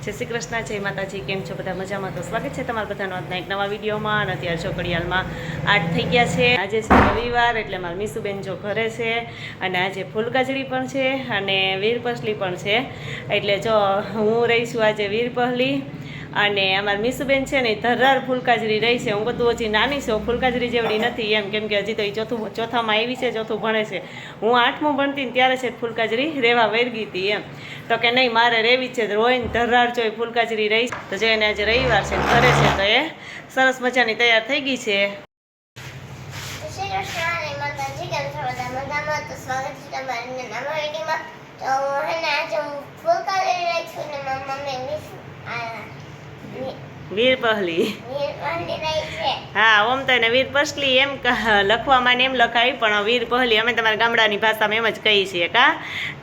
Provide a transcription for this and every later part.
જય શ્રી કૃષ્ણ, જય માતાજી. કેમ છો બધા? મજામાં? તો સ્વાગત છે તમારા બધાનો આજના એક નવા વિડીયોમાં. અને અત્યારે જો ઘડિયાળમાં 8 થઈ ગયા છે. આજે છે રવિવાર, એટલે મારા મીસુબેન જો ઘરે છે. અને આજે ફૂલકાજળી પણ છે અને વીરપસલી પણ છે. એટલે જો હું રહીશું આજે વીરપહલી, અને અમારી મીસુબેન છે ને ધરાર ફૂલકાજળી રહી છે. હું બધું હજી નાની છું, ફૂલકાજળી જેવડી નથી એમ, કેમ કે હજી તો એ ચોથામાં આવી છે, ચોથું ભણે છે. હું 8મું ભણતી ને ત્યારે છે ફૂલકાજળી રહેવા વેરગી હતી એમ. તો કે નહીં, મારે રેવી છે, રોઈને ધરાર જોઈ ફૂલકાજળી રહી. તો જો એને આજે રવિવાર છે, ઘરે છે, તો એ સરસ મજાની તૈયાર થઈ ગઈ છે. વીરપહલી, હા, ઓમ તો એને વીરપસલી એમ લખવામાં ને એમ લખાવી, પણ વીરપહલી અમે તમારા ગામડાની ભાષામાં એમ જ કહીએ છીએ કા.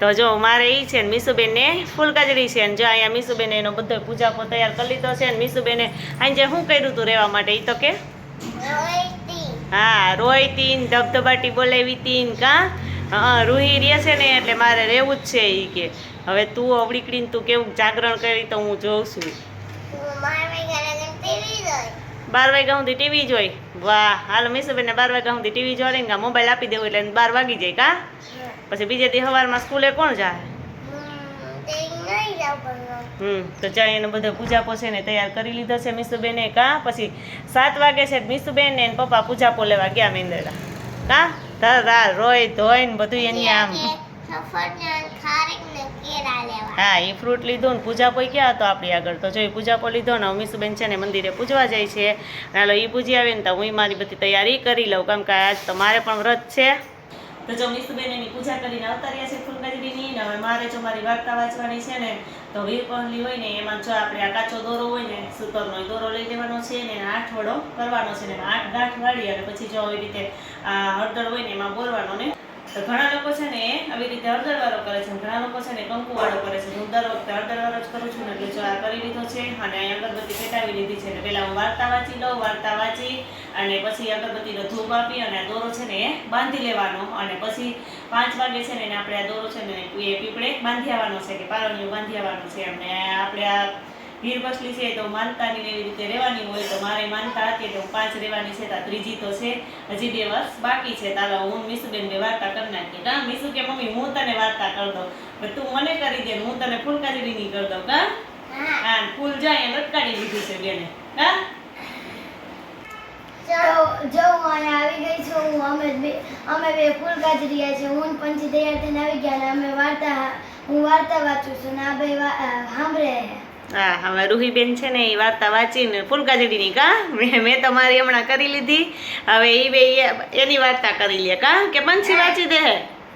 તો જો મારે એ છે ને મીસુબેનને ફૂલકાજળી છે ને જો અહીંયા મીસુબેને એનો બધો પૂજાપો તૈયાર કરી લીધો છે. ને મીસુબેને આજે શું કર્યું હતું રહેવા માટે? એ તો કે હા, રોયતી ને ધબધબાટી બોલાવી તીન કા. હા, રૂહી રહે છે ને એટલે મારે રહેવું જ છે. એ કે હવે તું અવડીકડીને તું કેવું જાગરણ કરી તો હું જોઉં છું. 12 વાગ્યા સુધી ટીવી જોઈ? વાહ, હાલો મીસુબેન ને 12 વાગ્યા સુધી ટીવી જોડે ને મોબાઈલ આપી દેવું એટલે 12 વાગી જાય કા. પછી બીજે દી સવારમાં સ્કૂલે કોણ જાય? તો જાય એનો બધો પૂજાપો છે ને તૈયાર કરી લીધો છે મીસુબેને કા. પછી 7 વાગે છે મીસુબેન ને પપ્પા પૂજાપો લેવા ગયા મેંદરડા કા. ધરાર રોય ધોઈ ને બધું એની આમ હા, એ ફ્રૂટ લીધું ને પૂજાપો ક્યાં હતો આપણી આગળ. તો જો એ પૂજાપો લીધો ને મીસુબેન છે ને મંદિરે પૂજવા જાય છે. હાલો એ પૂજી આવે ને તો હું મારી બધી તૈયારી કરી લઉં, કેમ કે આજ તો મારે પણ વ્રત છે. તો જો મીસુબેન એની પૂજા કરીને અવતાર્યા છે ફૂલકાજળીની. ને હવે મારે જો મારી વાર્તા વાંચવાની છે ને, તો વીરપહલી હોય ને એમાં જો આપણે આ કાચો દોરો હોય ને સૂતરનો દોરો લઈ લેવાનો છે ને 8 વડો કરવાનો છે ને 8 ગાંઠ વાળી, અને પછી જો આવી રીતે આ હળદર હોય ને એમાં બોલવાનો ને. તો ઘણા લોકો છે ને આવી રીતે હળદર વાળો કરે છે, ઘણા લોકો છે ને કંકુ વાળો કરે છે. હું દર વખતે હળદર વાળો જ કરું છું ને, એટલે જો આ કરી લીધો છે. અને અહીંયા અગરબત્તી પેટાવી લીધી છે. એટલે પહેલાં હું વાર્તા વાંચી લઉં, વાર્તા વાંચી અને પછી અગરબત્તીનો ધૂપ આપી અને આ દોરો છે ને એ બાંધી લેવાનો. અને પછી 5 વાગે છે ને આપણે આ દોરો છે ને એ પીપળે બાંધી આવવાનો છે, કે પારણીઓ બાંધી આવવાનું છે. અને આપણે આ વીરપસલી છે તો માનતાની એવી રીતે રહેવાની હોય. તો મારે માનતા હતી તો 5 રહેવાની છે, તો ત્રીજી તો છે, હજી 2 વર્ષ બાકી છે. તાલો હું મીસુબેન ને વાર્તા કરી નાખી કા. મીસુ કે મમ્મી હું તને વાર્તા કરી દઉં, તું મને કરી દે, હું તને ફૂલકાજળીની કરી દઉં કા. હા, ફૂલ જાય લટકાડી લીધું છે બેને કા. જો હું અહીંયા આવી ગઈ છું. અમે બે ફૂલકાજળી છે. હું પંછી તૈયાર થઈને આવી ગયા અને હું વાર્તા વાંચું છું ને આ બે સાંભળે. હા, હવે રૂહીબેન છે ને એ વાર્તા વાંચીને ફૂલકાજળીની કા. મેં તો મારી હમણાં કરી લીધી. હવે એ બે એની વાર્તા કરી લે કા. કે પંછી વાંચી દે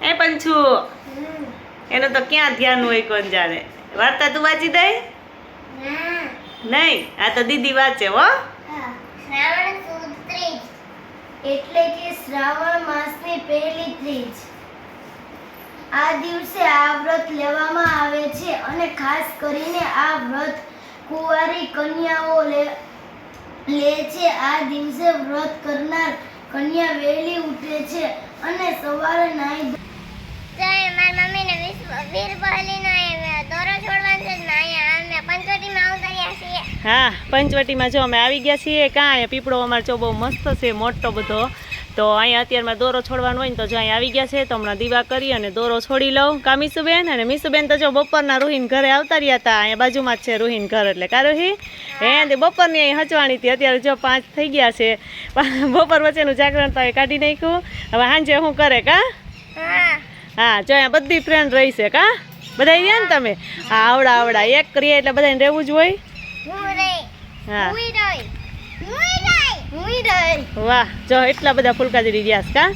એ પંછુ, એનું તો ક્યાં ધ્યાન હોય કોણ જાણે. વાર્તા તું વાંચી દે? નહીં, આ તો દીદી વાંચે હો. એટલે કે શ્રાવણ માસની પહેલી ત્રીજ. આ દિવસે આ વ્રત લેવામાં આવે છે અને ખાસ કરીને આ વ્રત કુંવારી કન્યાઓ લે છે. આ દિવસે વ્રત કરનાર કન્યા વહેલી ઉઠે છે અને સવારે નાઈ મારી મમ્મીને વીરપહલીનો દોરો છોડવાનો છે ને અહીંયા અમે પંચવટીમાં ઉતર્યા છીએ. હા, પંચવટીમાં જો અમે આવી ગયા છીએ કાં. અહીંયા પીપળો અમારે જો બહુ મસ્ત છે, મોટો બધો. તો અહીંયા અત્યારમાં દોરો છોડવાનો હોય ને તો જો અહીંયા આવી ગયા છે. તો હમણાં દીવા કરી અને દોરો છોડી લઉં કા મીસુબેન. અને મીસુબેન તો જો બપોરના રૂહીન ઘરે આવતા રહ્યા હતા. અહીંયા બાજુમાં જ છે રૂહીન ઘર, એટલે કા રૂહી તે બપોરની અહીં હચવાણી હતી. અત્યારે જો 5 થઈ ગયા છે. બપોર વચ્ચેનું જાગરણ તો કાઢી નાખ્યું. હવે સાંજે શું કરે કા. હા, જો અહીંયા બધી ફ્રેન્ડ રહી છે કા. બધા રહ્યા ને તમે? હા, આવડા એક કરીએ એટલે બધાને રહેવું જ હોય. હા, વાહ, જો એટલા બધા ફૂલકાજળી રહ્યા છે કા.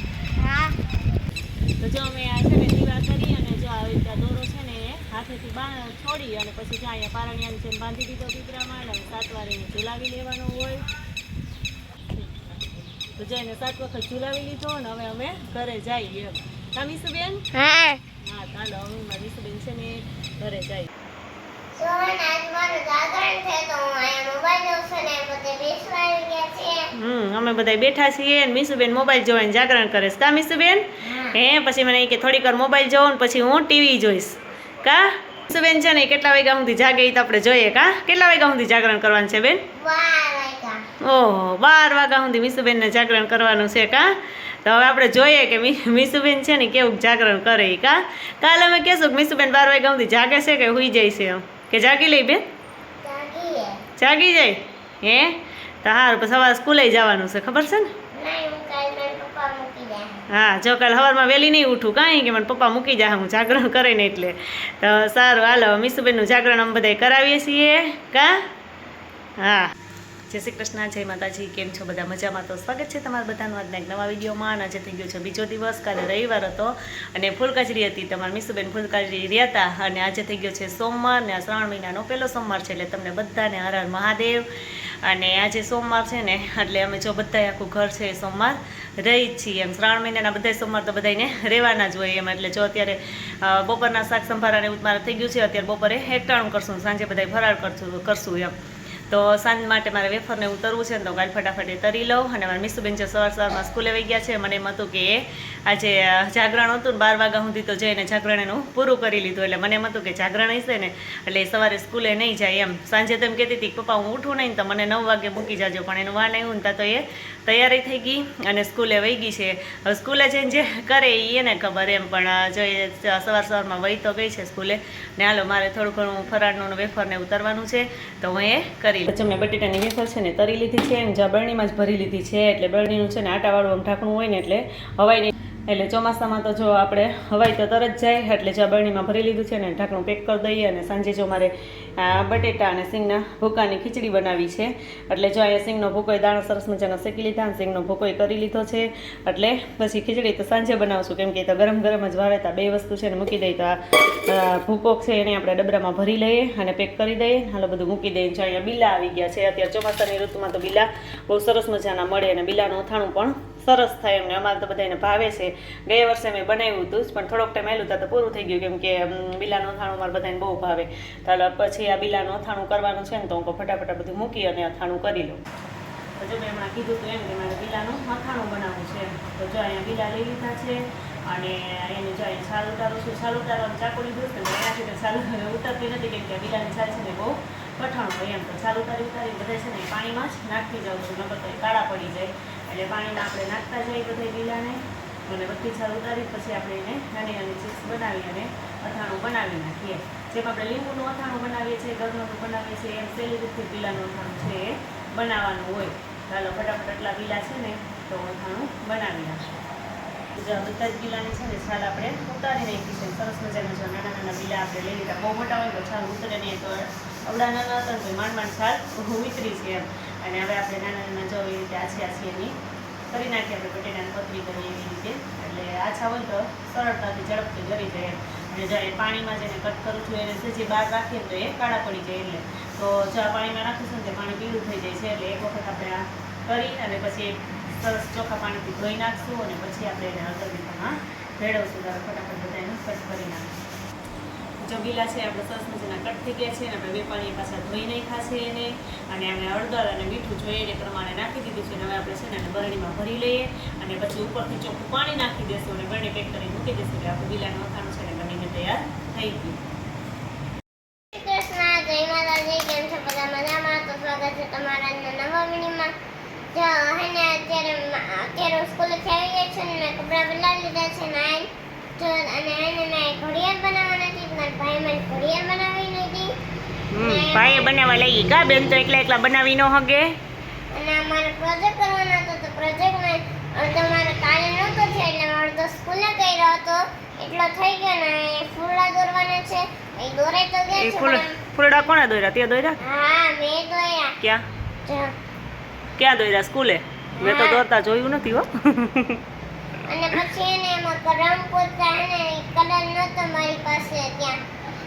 તો જો અમે આ છે ને દીવા કરી અને જો આવી રીતે દોરો છે ને હાથેથી છોડી અને પછી જો અહીંયા પારણિયાની જેમ બાંધી દીધો પીપળામાં. અને 7 વાર એને ઝુલાવી લેવાનો હોય. તો જો એને 7 વખત ઝુલાવી લીધો ને હવે અમે ઘરે જઈએ એમ કા મીસુબેન. હા, ચાલો હવે મારી મીસુબેન છે ને ઘરે જાય. અમે બધા બેઠા છીએ અને મીસુબેન મોબાઈલ જોઈને જાગરણ કરે છે કા મીસુબેન. પછી મને કે થોડીક વાર મોબાઈલ જોઉં ને પછી હું ટીવી જોઈશ કા. બેન છે ને કેટલા વાગ્યા સુધી જાગે એ તો આપણે જોઈએ કા કેટલા વાગ્યા સુધી જાગરણ કરવાનું છે બેન? 12 વાગ્યા. ઓહો 12 વાગ્યા સુધી મીસુબેનને જાગરણ કરવાનું છે કા. તો હવે આપણે જોઈએ કે મીસુબેન છે ને કેવું જાગરણ કરે ઈ કા. કાલે અમે કહેશું કે મીસુબેન 12 વાગ્યા સુધી જાગે છે કે હુઈ જાય છે કે જાગી લઈ બેન? જાગીએ. જાગી જાય હે તો હારું પછી સવારે સ્કૂલે જવાનું છે ખબર છે ને? નહીં, હું કાલ મારા પપ્પા મૂકી જાય. હા જો કાલે સવારમાં વહેલી નહીં ઉઠું કાંઈ કે મને પપ્પા મૂકી જાય હું જાગરણ કરે ને એટલે. તો સારું હાલો મીસુબેનનું જાગરણ અમે બધાય કરાવીએ છીએ કા. હા જય શ્રી કૃષ્ણ, જય માતાજી. કેમ છો બધા? મજામાં? તો સ્વાગત છે તમારા બધાનું આજના એક નવા વિડીયોમાં. અને આજે થઈ ગયો છે બીજો દિવસ. કાલે રવિવાર હતો અને ફૂલકાચરી હતી. તમારા મીસુબેન ફૂલકાચરી રહ્યા હતા અને આજે થઈ ગયો છે સોમવાર ને આ શ્રાવણ મહિનાનો પહેલો સોમવાર છે એટલે તમને બધાને હર હર મહાદેવ. અને આજે સોમવાર છે ને એટલે અમે જો બધાય આખું ઘર છે એ સોમવાર રહી જ છીએ એમ. શ્રાવણ મહિનાના બધા સોમવાર તો બધાને રહેવાના જ હોય એમ. એટલે જો અત્યારે બપોરના શાક સંભારાને એવું મારે થઈ ગયું છે. અત્યારે બપોરે એકટાણું કરશું, સાંજે બધા ફરાળ કરશું એમ. તો સાંજ માટે મારે વેફરને ઉતરવું છે ને તો કાલ ફટાફટ એ તરી લઉં. અને મારા મીસુબેન જે સવારમાં સ્કૂલે વહી ગયા છે. મને એમ હતું કે એ આજે જાગરણ હતું ને 12 વાગ્યા સુધી તો જઈને જાગરણ એનું પૂરું કરી લીધું. એટલે મને એમ હતું કે જાગરણ હશે ને એટલે એ સવારે સ્કૂલે નહીં જાય એમ. સાંજે તો એમ કહેતી હતી કે પપ્પા હું ઉઠું નહીં તો મને 9 વાગે મૂકી જાજો, પણ એનું વાન આવ્યું ને તો એ તૈયારી થઈ ગઈ અને સ્કૂલે વહી ગઈ છે. હવે સ્કૂલે જઈને જે કરે એ એને ખબર એમ, પણ જો એ સવારમાં વહી તો ગઈ છે સ્કૂલે. ને હાલો મારે થોડું ઘણું ફરાળનું વેફરને ઉતારવાનું છે તો હું એ કરી લઉં. મેં બટેટાની વેફર છે ને તરી લીધી છે અને જ્યાં બરણીમાં જ ભરી લીધી છે. એટલે બરણીનું છે ને આટાવાળું આમ ઢાંકણું હોય ને એટલે હવાઈ નહીં. એટલે ચોમાસામાં તો જો આપણે હવાઈ તો તરત જાય એટલે જ્યાં બરણીમાં ભરી લીધું છે ને ઢાંકણું પેક કરી દઈએ. અને સાંજે જો મારે બટેટા અને સિંગના ભૂકાની ખીચડી બનાવી છે. એટલે જો અહીંયા સિંગનો ભૂકો દાણા સરસ મજાનો શેકી લીધા અને સિંગનો ભૂકો કરી લીધો છે. એટલે પછી ખીચડી તો સાંજે બનાવશું કેમ કે તો ગરમ ગરમ જ વાવેતા બે વસ્તુ છે ને મૂકી દઈએ. તો આ ભૂકો છે એને આપણે ડબરામાં ભરી લઈએ અને પેક કરી દઈએ. હાલો બધું મૂકી દઈએ. જો અહીંયા બીલા આવી ગયા છે. અત્યારે ચોમાસાની ઋતુમાં તો બીલા બહુ સરસ મજાના મળે અને બીલાનું અથાણું પણ સરસ થાય એમને. અમારે તો બધાને ભાવે છે. ગયા વર્ષે મેં બનાવ્યું હતું પણ થોડોક ટાઈમ આવેલું તો પૂરું થઈ ગયું કેમ કે બીલાનું અથાણું મારે બધાને બહુ ભાવે. તો પછી આ બીલાનું અથાણું કરવાનું છે ને તો હું ફટાફટ બધું મૂકી અને અથાણું કરી લઉં. તો જો મેં હમણાં કીધું હતું એમ કે મારે બીલાનું અથાણું બનાવવું છે. તો જો અહીંયા બીલા લઈ લીધા છે અને એને જો અહીંયા છાલ ઉતારું છું. છાલ ઉતારવાનું ચાકુ લીધું છે ને એનાથી તો છાલ ઉતરતી નથી કેમ કે બીલાની છાલ છે ને બહુ કઠણ હોય એમ. તો છાલ ઉતારી બધા છે ને પાણીમાં જ નાખતી જાઉં છું, નકર તો એ કાળા પડી જાય. એટલે પાણીમાં આપણે નાખતા જઈએ બધા બીલાને અને બધી છાલ ઉતારી પછી આપણે એને નાની નાની ચિપ્સ બનાવી અને અથાણું બનાવી નાખીએ. જેમ આપણે લીંબુનું અથાણું બનાવીએ છીએ, ગરનું બનાવીએ છીએ એમ સહેલી રીતે બીલાનું અથાણું છે એ બનાવવાનું હોય. ચાલો ફટાફટ એટલા બીલા છે ને તો અથાણું બનાવી નાખીએ. જો બધા જ બીલાની છે ને છાલ આપણે ઉતારી નાખી છે. સરસ મજાના જો નાના નાના બીલા આપણે લઈ લીધા. બહુ મોટા હોય તો છાલ ઉતરે નહીં, તો અવડા નાના હતા તો માંડ માંડ છાલ ઉતરી છે એમ. અને હવે આપણે નાના નાના જો એવી રીતે આછી એની કરી નાખીએ. આપણે બટેટાની પતરી કરીએ એવી રીતે. એટલે આછા હોય તો સરળતાથી ઝડપથી ગળી જાય એમ. અને જો એ પાણીમાં જેને કટ કરું છું એને જે બહાર રાખીએ તો એ કાળા પડી જાય. એટલે તો જો આ પાણીમાં રાખીશું ને તે પાણી પીળું થઈ જાય છે. એટલે એક વખત આપણે આ કરી અને પછી સરસ ચોખ્ખા પાણીથી ધોઈ નાખશું અને પછી આપણે એને હળદર મીઠામાં ભેળવશું. ત્યારે ફટાફટ બધા એને કટ કરી નાખીશું. જો બીલા છે આપણે સરસ મજાના કટ થઈ ગયા છે અને આપણે બે પાણી પાછા ધોઈ નાખ્યા છે એને. અને આપણે હળદર અને મીઠું જોઈએ એ પ્રમાણે નાખી દીધું છે. અને હવે આપણે છે ને બરણીમાં ભરી લઈએ અને પછી ઉપરથી ચોખ્ખું પાણી નાખી દઈશું અને બરણી પેક કરી મૂકી દઈશું. એટલે આપણું બીલાનું અથાણું છે ને બનીને તૈયાર થઈ ગયું. કૃષ્ણ, જય માતાજી. કેમ છો બધા? મજામાં? તો સ્વાગત છે તમારા આજના નવા વિડીયોમાં. જો હે ને અત્યારે સ્કૂલેથી આવી ગઈ છું ને મેં કપડાં બદલાવી લીધા છે નાઈન જો. અને એને મેં ઘડિયાળ બનાવવા નથી, મારા ભાઈ મને ઘડિયાળ બનાવી નથી. ભાઈએ બનાવવા લઈ ગઈ કા બેન? તો એકલા બનાવી ન હગે. અને અમારે પ્રોજેક્ટ કરવાનો હતો તો પ્રોજેક્ટ મેં અડધો મારે કાલે નહોતો છે એટલે મેં અડધો સ્કૂલે કર્યો હતો. એટલો થઈ ગયો ને ફૂલડા દોરવાના છે. એ દોરાઈ તો ગયા છે. ફૂલડા કોણે દોર્યા? તે દોર્યા? હા મેં દોર્યા. ક્યાં જો ક્યાં દોર્યા? સ્કૂલે? મેં તો દોરતા જોયું નથી હો. અને પછી એને એમાં રંગ પૂરતા હે ને કલર નહોતો મારી પાસે ત્યાં.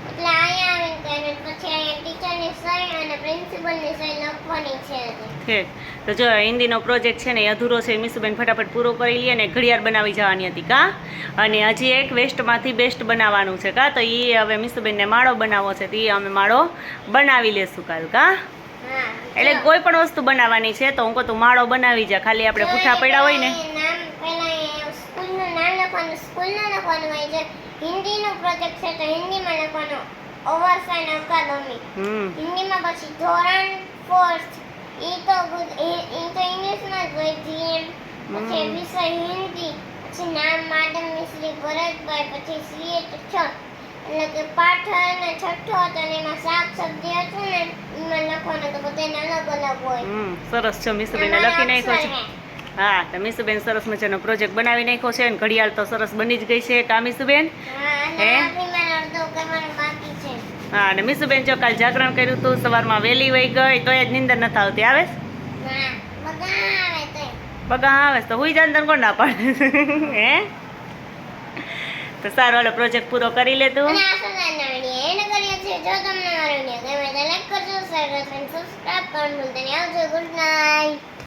એટલે અહીંયા આવીને કર્યું. પછી અહીંયા ટીચરની સહી અને પ્રિન્સિપલની સહી લખવાની છે હજી. ઠીક. તો જો હિન્દીનો પ્રોજેક્ટ છે ને એ અધૂરો છે. મીસુબેન ફટાફટ પૂરો કરી લઈએ. અને ઘડિયાળ બનાવી જવાની હતી કા. અને હજી એક વેસ્ટમાંથી બેસ્ટ બનાવવાનું છે કા. તો એ હવે મીસુબેનને માળો બનાવવો છે. તો એ અમે માળો બનાવી લેશું કાલ કા. હા એટલે કોઈ પણ વસ્તુ બનાવવાની છે તો હું કહું તું માળો બનાવી જા. ખાલી આપણે પૂઠા પડ્યા હોય ને નામ પહેલા સ્કૂલનું નામ લખવાનું, સ્કૂલનું લખવાનું હોય છે. હિન્દીનો પ્રોજેક્ટ છે તો હિન્દીમાં લખવાનું, ઓવરસાઇન અકાદમી. હિન્દીમાં પછી ધોરણ 4th ઈ તો ઇંગ્લિશમાં જ હોય GM. પછી વિષય હિન્દી, પછી નામ માડમ મિશ્રી ભરતભાઈ, પછી CH6 એટલે કે પાઠ અને છઠ્ઠો હતો અને એમાં શાક સબ્જી હતું ને એમાં લખવાનું તો બધાને અલગ અલગ હોય. સરસ છે, મીસુબેને લખી નાખ્યો છે. હા, તો મીસુબેન સરસ મજાનો પ્રોજેક્ટ બનાવી નાખ્યો છે અને ઘડિયાળ તો સરસ બની જ ગઈ છે. કા મીસુબેન? હા, અને આ બી મારે અડધો કરવાનો બાકી છે. હા, અને મીસુબેન જો કાલ જાગરણ કર્યું હતું, સવારમાં વહેલી વહી ગઈ તો જ નીંદર નથી આવતી. આવે છે? ના, બગા આવે તોય. બગા આવે છે તો હુઈ જાય ને તને કોણ ના પાડે? હે? તો સારું, હાલો પ્રોજેક્ટ પૂરો કરી લે તું. અને આ સલાહના વિડીયો એન્ડ કરીએ છીએ. જો તમને મારો વિડીયો ગમે તો લાઈક કરજો, શેર કરજો અને સબસ્ક્રાઇબ કરવાનું ભૂલતા નહીં. આવજો, ગુડ નાઇટ.